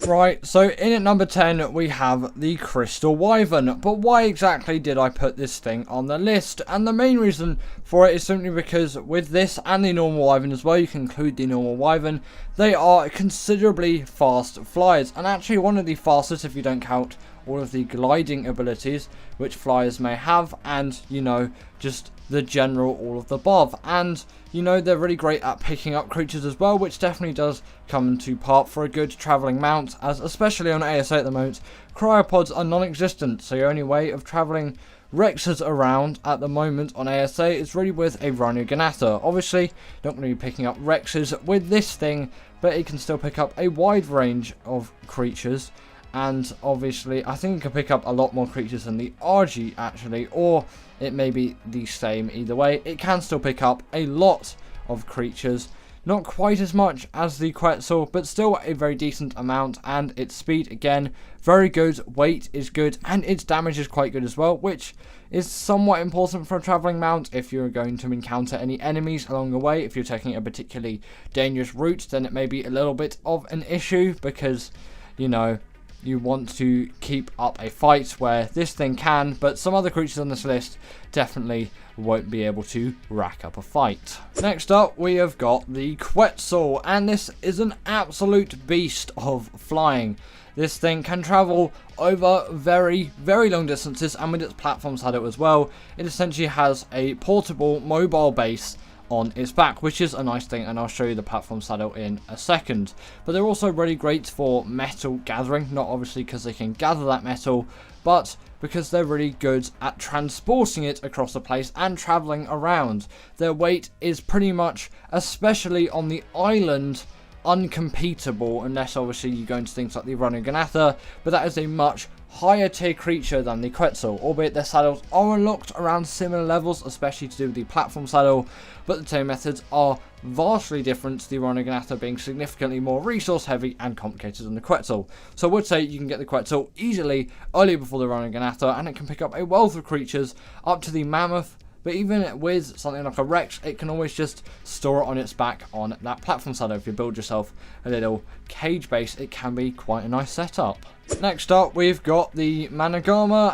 Right, so in at number 10 we have the Crystal Wyvern, but why exactly did I put this thing on the list? And the main reason for it is simply because with this and the normal Wyvern as well, you can include the normal Wyvern, they are considerably fast flyers, and actually one of the fastest if you don't count all of the gliding abilities which flyers may have, and you know, just the general all of the above. And you know, they're really great at picking up creatures as well, which definitely does come into part for a good travelling mount, as especially on ASA at the moment, cryopods are non-existent, so your only way of travelling Rexes around at the moment on ASA is really with a Rganassa. Obviously, not going to be picking up Rexes with this thing, but it can still pick up a wide range of creatures. And obviously, I think it can pick up a lot more creatures than the RG actually, or it may be the same either way. It can still pick up a lot of creatures, not quite as much as the Quetzal, but still a very decent amount. And its speed, again, very good, weight is good, and its damage is quite good as well, which is somewhat important for a travelling mount if you're going to encounter any enemies along the way. If you're taking a particularly dangerous route, then it may be a little bit of an issue, because, you know, you want to keep up a fight where this thing can, but some other creatures on this list definitely won't be able to rack up a fight. Next up, we have got the Quetzal, and this is an absolute beast of flying. This thing can travel over very, very long distances, and with its platform saddle as well, it essentially has a portable mobile base on its back, which is a nice thing, and I'll show you the platform saddle in a second. But they're also really great for metal gathering, not obviously because they can gather that metal, but because they're really good at transporting it across the place and traveling around. Their weight is pretty much, especially on the island, uncompetable, unless obviously you go into things like the Rganassa, but that is a much higher tier creature than the Quetzal, albeit their saddles are unlocked around similar levels, especially to do with the platform saddle, but the tame methods are vastly different, the Rganassa being significantly more resource heavy and complicated than the Quetzal. So I would say you can get the Quetzal easily early before the Rganassa, and it can pick up a wealth of creatures up to the Mammoth. But even with something like a Rex, it can always just store it on its back on that platform saddle. If you build yourself a little cage base, it can be quite a nice setup. Next up, we've got the Manag,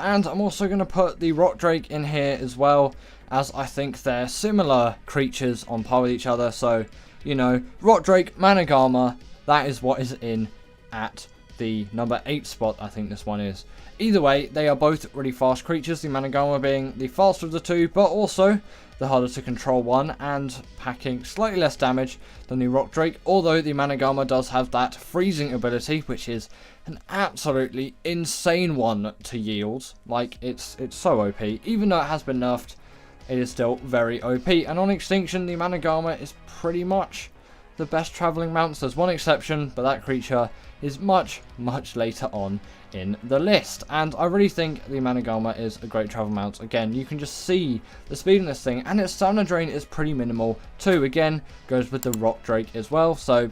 and I'm also going to put the Rock Drake in here as well, as I think they're similar creatures on par with each other. So, you know, Rock Drake, Manag, that is what is in at the number 8 spot, I think this one is. Either way, they are both really fast creatures, the Manag being the faster of the two, but also the harder to control one, and packing slightly less damage than the Rock Drake, although the Manag does have that freezing ability, which is an absolutely insane one to yield. Like, it's so OP. Even though it has been nerfed, it is still very OP. And on Extinction, the Manag is pretty much the best travelling mounts. There's one exception, but that creature is much, much later on in the list. And I really think the Manag is a great travel mount. Again, you can just see the speed in this thing, and its stamina drain is pretty minimal too. Again, goes with the Rock Drake as well, so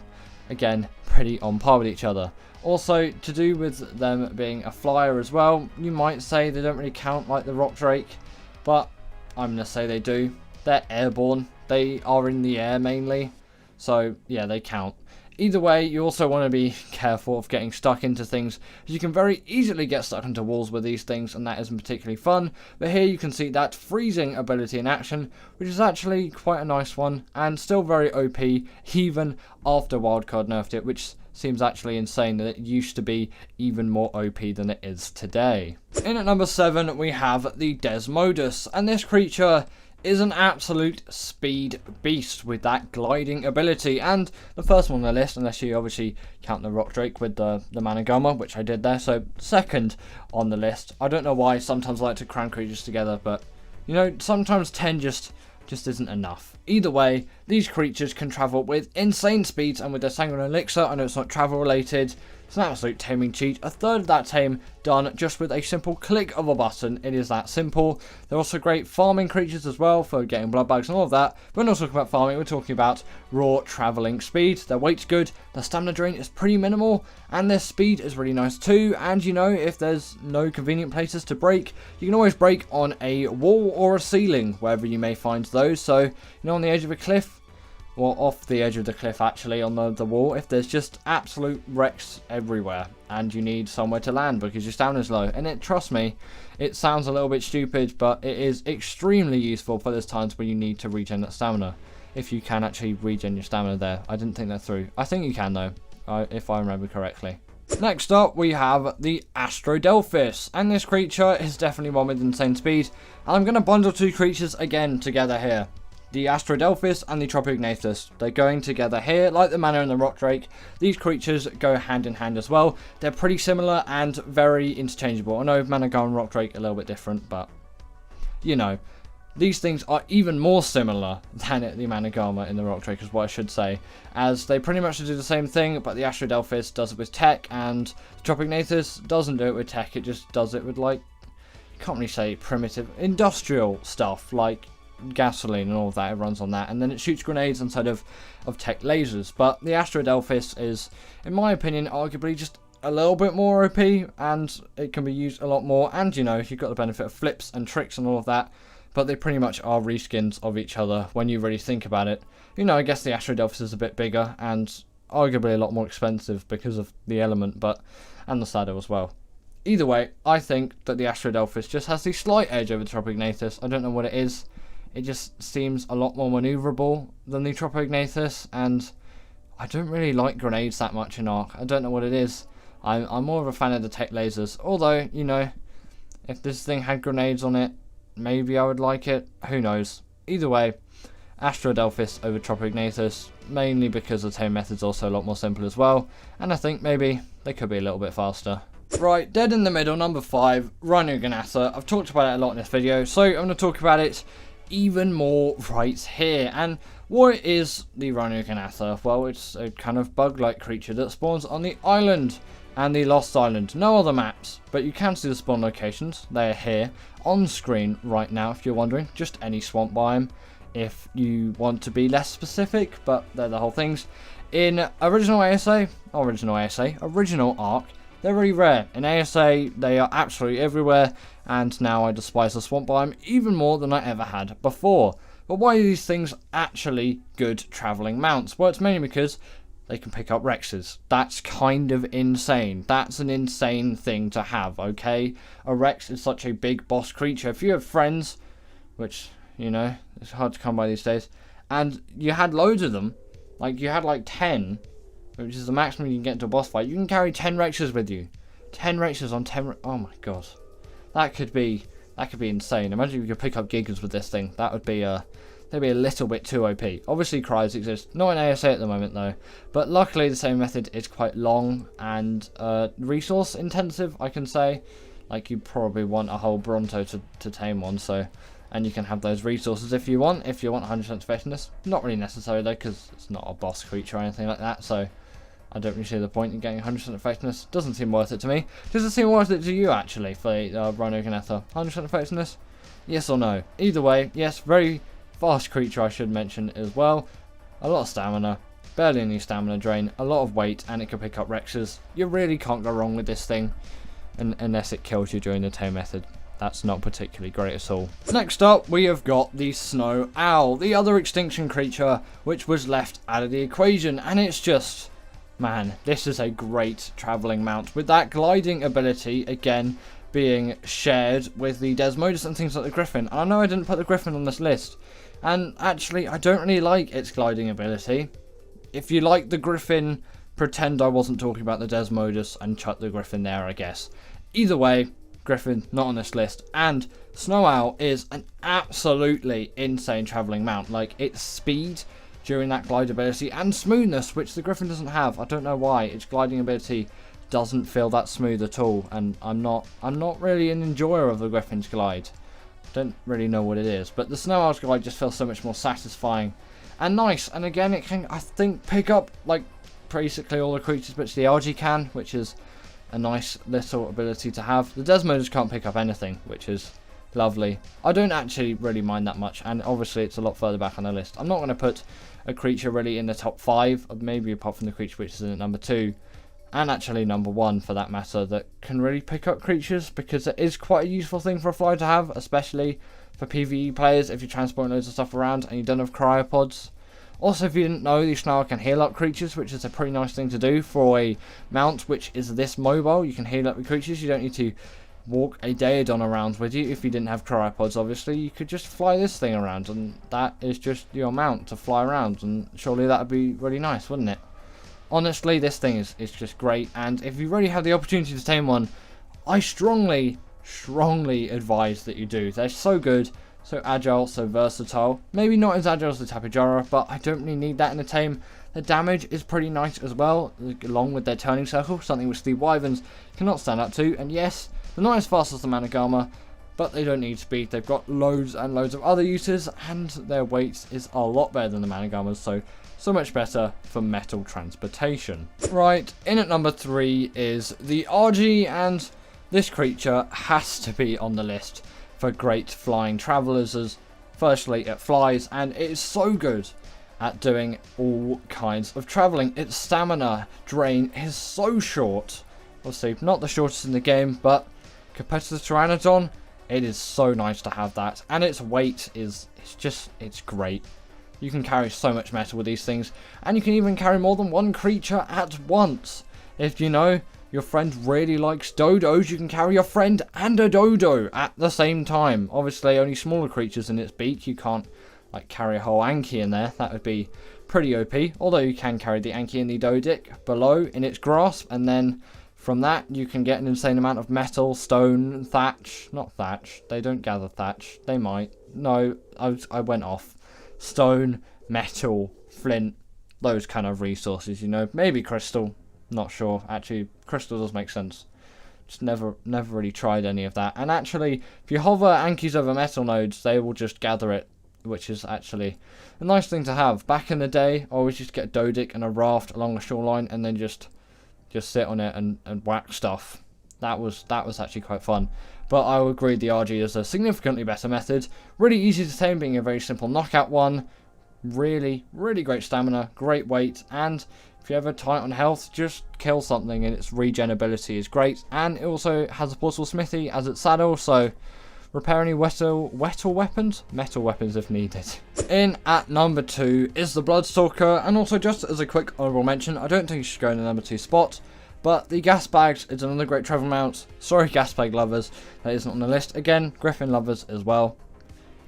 again, pretty on par with each other. Also, to do with them being a flyer as well, you might say they don't really count like the Rock Drake, but I'm going to say they do. They're airborne, they are in the air mainly, so yeah, they count. Either way, you also want to be careful of getting stuck into things. You can very easily get stuck into walls with these things, and that isn't particularly fun. But here you can see that freezing ability in action, which is actually quite a nice one, and still very OP, even after Wildcard nerfed it, which seems actually insane that it used to be even more OP than it is today. In at number 7, we have the Desmodus, and this creature is an absolute speed beast with that gliding ability, and the first one on the list, unless you obviously count the Rock Drake with the Manag, which I did there, so second on the list. I don't know why sometimes I like to cram creatures together, but you know, sometimes 10 just isn't enough. Either way, these creatures can travel with insane speeds, and with their Sanguine Elixir, I know it's not travel related, it's an absolute taming cheat. A third of that tame done just with a simple click of a button. It is that simple. They're also great farming creatures as well for getting blood bags and all of that. But we're not talking about farming, we're talking about raw travelling speed. Their weight's good, their stamina drain is pretty minimal, and their speed is really nice too. And you know, if there's no convenient places to break, you can always break on a wall or a ceiling, wherever you may find those. So, you know, on the edge of a cliff, or off the edge of the cliff actually on the wall, if there's just absolute wrecks everywhere and you need somewhere to land because your stamina's low. And trust me, it sounds a little bit stupid, but it is extremely useful for those times when you need to regen that stamina. If you can actually regen your stamina there. I didn't think that through. I think you can though, if I remember correctly. Next up, we have the Aster Delphus, and this creature is definitely one with insane speed. And I'm going to bundle two creatures again together here. The Aster Delphus and the Tropignathus. They're going together here, like the Mana and the Rock Drake. These creatures go hand in hand as well. They're pretty similar and very interchangeable. I know Manag and Rock Drake are a little bit different, but you know. These things are even more similar than the Managama in the Rock Drake is what I should say, as they pretty much do the same thing, but the Aster Delphus does it with tech, and the Tropignathus doesn't do it with tech, it just does it with, like, you can't really say primitive, industrial stuff, like gasoline and all of that. It runs on that, and then it shoots grenades instead of tech lasers. But the Aster Delphus is, in my opinion, arguably just a little bit more OP, and it can be used a lot more, and you know, you've got the benefit of flips and tricks and all of that. But they pretty much are reskins of each other when you really think about it. You know, I guess the Aster Delphus is a bit bigger and arguably a lot more expensive because of the element, and the saddle as well. Either way, I think that the Aster Delphus just has the slight edge over the Tropignathus. I don't know what it is. It just seems a lot more maneuverable than the Tropignathus, and I don't really like grenades that much in Ark. I don't know what it is. I'm more of a fan of the tech lasers. Although, you know, if this thing had grenades on it, maybe I would like it. Who knows? Either way, Aster Delphus over Tropignathus, mainly because the tame method's also a lot more simple as well, and I think maybe they could be a little bit faster. Right, dead in the middle, number 5, Rganassa. I've talked about it a lot in this video, so I'm going to talk about it even more right here. And what is the Rganassa? Well, it's a kind of bug-like creature that spawns on the island and the Lost Island. No other maps, but you can see the spawn locations. They are here on screen right now, if you're wondering. Just any swamp biome if you want to be less specific, but they're the whole things. In original Ark, they're really rare. In ASA, they are absolutely everywhere, and now I despise the swamp biome even more than I ever had before. But why are these things actually good travelling mounts? Well, it's mainly because they can pick up Rexes. That's kind of insane. That's an insane thing to have, okay? A Rex is such a big boss creature. If you have friends, which, you know, it's hard to come by these days, and you had loads of them, like you had like 10, which is the maximum you can get into a boss fight, you can carry 10 Rexes with you. 10 Rexes on 10... Oh my god. That could be insane. Imagine if you could pick up Gigas with this thing. That would be they'd be a little bit too OP. Obviously, cries exist. Not in ASA at the moment, though. But luckily, the same method is quite long and resource intensive, I can say. Like, you probably want a whole Bronto to tame one, so... And you can have those resources if you want 100% effectiveness. Not really necessary, though, because it's not a boss creature or anything like that, so... I don't really see the point in getting 100% effectiveness. Doesn't seem worth it to me. Does it seem worth it to you, actually, for Rganassa? 100% effectiveness? Yes or no? Either way, yes, very... fast creature, I should mention as well. A lot of stamina, barely any stamina drain, a lot of weight, and it can pick up Rexes. You really can't go wrong with this thing, unless it kills you during the tame method. That's not particularly great at all. Next up, we have got the Snowowl, the other extinction creature, which was left out of the equation, and it's just... Man, this is a great travelling mount. With that gliding ability, again, being shared with the Desmodus and things like the Griffin. And I know I didn't put the Griffin on this list. And actually, I don't really like its gliding ability. If you like the Griffin, pretend I wasn't talking about the Desmodus and chuck the Griffin there, I guess. Either way, Griffin, not on this list. And Snowowl is an absolutely insane travelling mount. Like, its speed during that glide ability and smoothness, which the Griffin doesn't have. I don't know why. Its gliding ability doesn't feel that smooth at all, and I'm not really an enjoyer of the Griffin's glide. Don't really know what it is, but the Snowowl's glide just feels so much more satisfying and nice. And again, it can, I think, pick up like basically all the creatures which the algae can, which is a nice little ability to have. The Desmodus can't pick up anything, which is lovely. I don't actually really mind that much, and obviously it's a lot further back on the list. I'm not going to put a creature really in the top 5, maybe apart from the creature which is in at number 2, and actually number 1 for that matter, that can really pick up creatures, because it is quite a useful thing for a flyer to have, especially for PvE players if you're transporting loads of stuff around and you don't have cryopods, Also, if you didn't know, the Snowowl can heal up creatures, which is a pretty nice thing to do for a mount which is this mobile. You can heal up the creatures. You don't need to walk a Daedon around with you. If you didn't have cryopods, obviously, you could just fly this thing around, and that is just your mount to fly around, and surely that would be really nice, wouldn't it? Honestly, this thing is just great, and if you really have the opportunity to tame one, I strongly advise that you do. They're so good, so agile, so versatile. Maybe not as agile as the Tapejara, but I don't really need that in a tame. The damage is pretty nice as well, along with their turning circle, something which the Wyverns cannot stand up to. And yes, they're not as fast as the Manag, but they don't need speed. They've got loads and loads of other uses, and their weight is a lot better than the Manag, so much better for metal transportation. Right, in at number 3 is the RG, and this creature has to be on the list for great flying travelers, as firstly it flies, and it is so good at doing all kinds of traveling. Its stamina drain is so short. Obviously, not the shortest in the game, but compared to the Pteranodon, it is so nice to have that. And its weight is, it's great. You can carry so much metal with these things, and you can even carry more than one creature at once. If you know your friend really likes dodos, you can carry your friend and a dodo at the same time. Obviously, only smaller creatures in its beak. You can't like carry a whole Anki in there. That would be pretty OP. Although you can carry the Anki and the Dodic below in its grasp, and then from that you can get an insane amount of metal, stone, thatch. Not thatch. They don't gather thatch. They might. No, I went off. Stone, metal, flint, those kind of resources. You know, maybe crystal. Not sure. Actually, crystal does make sense. Just never really tried any of that. And actually, if you hover Ankis over metal nodes, they will just gather it, which is actually a nice thing to have. Back in the day, I always just get a Dodic and a raft along the shoreline, and then just sit on it and whack stuff. That was actually quite fun. But I would agree the RG is a significantly better method. Really easy to tame, being a very simple knockout one. Really great stamina, great weight, and if you're ever tight on health, just kill something, and its regen ability is great. And it also has a portable smithy as its saddle, so repair any metal weapons if needed. In at number 2 is the Bloodstalker, and also just as a quick honorable mention, I don't think you should go in the number 2 spot, but the gas bags is another great travel mount. Sorry, gas bag lovers, that isn't on the list. Again, Griffin lovers as well,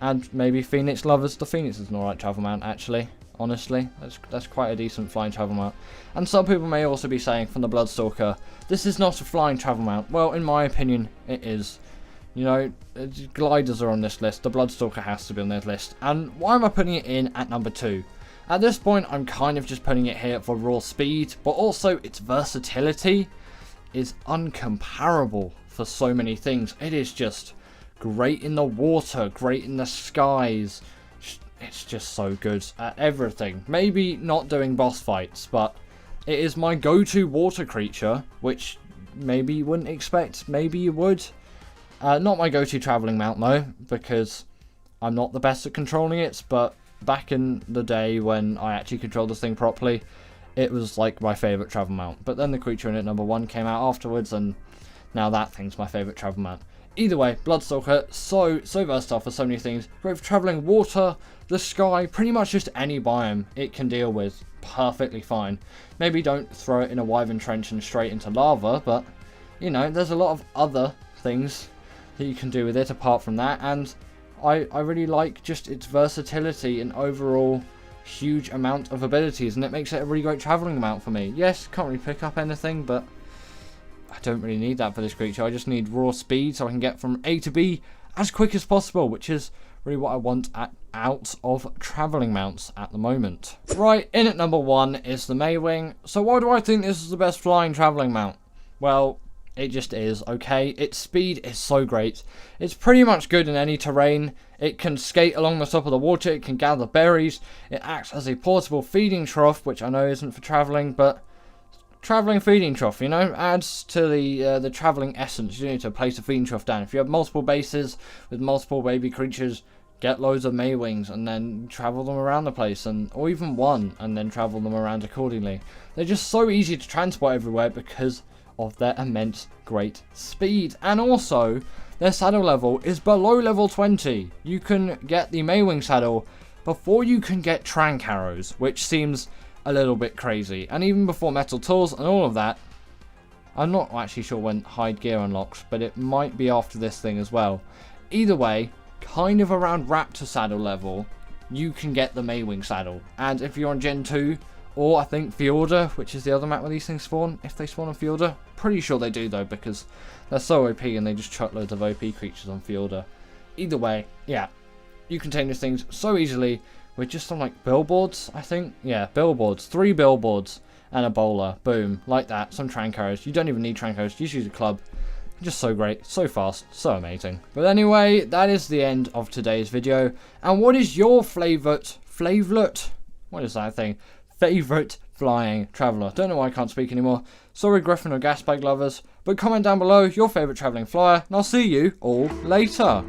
and maybe Phoenix lovers. The Phoenix is an alright travel mount, actually. Honestly, that's quite a decent flying travel mount. And some people may also be saying from the Bloodstalker, this is not a flying travel mount. Well, in my opinion, it is. You know, gliders are on this list. The Bloodstalker has to be on this list. And why am I putting it in at number 2? At this point, I'm kind of just putting it here for raw speed, but also its versatility is uncomparable for so many things. It is just great in the water, great in the skies. It's just so good at everything. Maybe not doing boss fights, but it is my go-to water creature, which maybe you wouldn't expect. Maybe you would. Not my go-to traveling mount though, because I'm not the best at controlling it, but back in the day when I actually controlled this thing properly, it was like my favourite travel mount. But then the creature in it number 1 came out afterwards, and now that thing's my favourite travel mount. Either way, Bloodstalker, so versatile for so many things. Great for travelling water, the sky, pretty much just any biome it can deal with perfectly fine. Maybe don't throw it in a wyvern trench and straight into lava, but, you know, there's a lot of other things that you can do with it apart from that, and I really like just its versatility and overall huge amount of abilities, and it makes it a really great travelling mount for me. Yes, can't really pick up anything, but I don't really need that for this creature. I just need raw speed so I can get from A to B as quick as possible, which is really what I want out of travelling mounts at the moment. Right, in at number 1 is the Mwing. So why do I think this is the best flying travelling mount? Well, it just is, okay? Its speed is so great. It's pretty much good in any terrain. It can skate along the top of the water, it can gather berries, it acts as a portable feeding trough, which I know isn't for travelling, but travelling feeding trough, you know, adds to the travelling essence. You need to place a feeding trough down. If you have multiple bases with multiple baby creatures, get loads of Maywings and then travel them around the place, or even one, and then travel them around accordingly. They're just so easy to transport everywhere because of their immense great speed, and also their saddle level is below level 20. You can get the Maywing saddle before you can get trank arrows, which seems a little bit crazy. And even before metal tools and all of that, I'm not actually sure when hide gear unlocks, but it might be after this thing as well. Either way, kind of around raptor saddle level, you can get the Mwing saddle. And if you're on Gen 2, or I think Fjorda, which is the other map where these things spawn, if they spawn on Fjorda, pretty sure they do though, because they're so OP and they just chuck loads of OP creatures on Fjorda. Either way, yeah, you can tame these things so easily with just some like billboards, I think. Yeah, billboards, 3 billboards and a bowler, boom, like that. Some trank arrows. You don't even need trank arrows, just use a club. Just so great, so fast, so amazing. But anyway, that is the end of today's video. And what is your favourite what is that thing? Favourite flying traveller? Don't know why I can't speak anymore. Sorry, Griffin or Gasbag lovers. But comment down below your favourite travelling flyer, and I'll see you all later.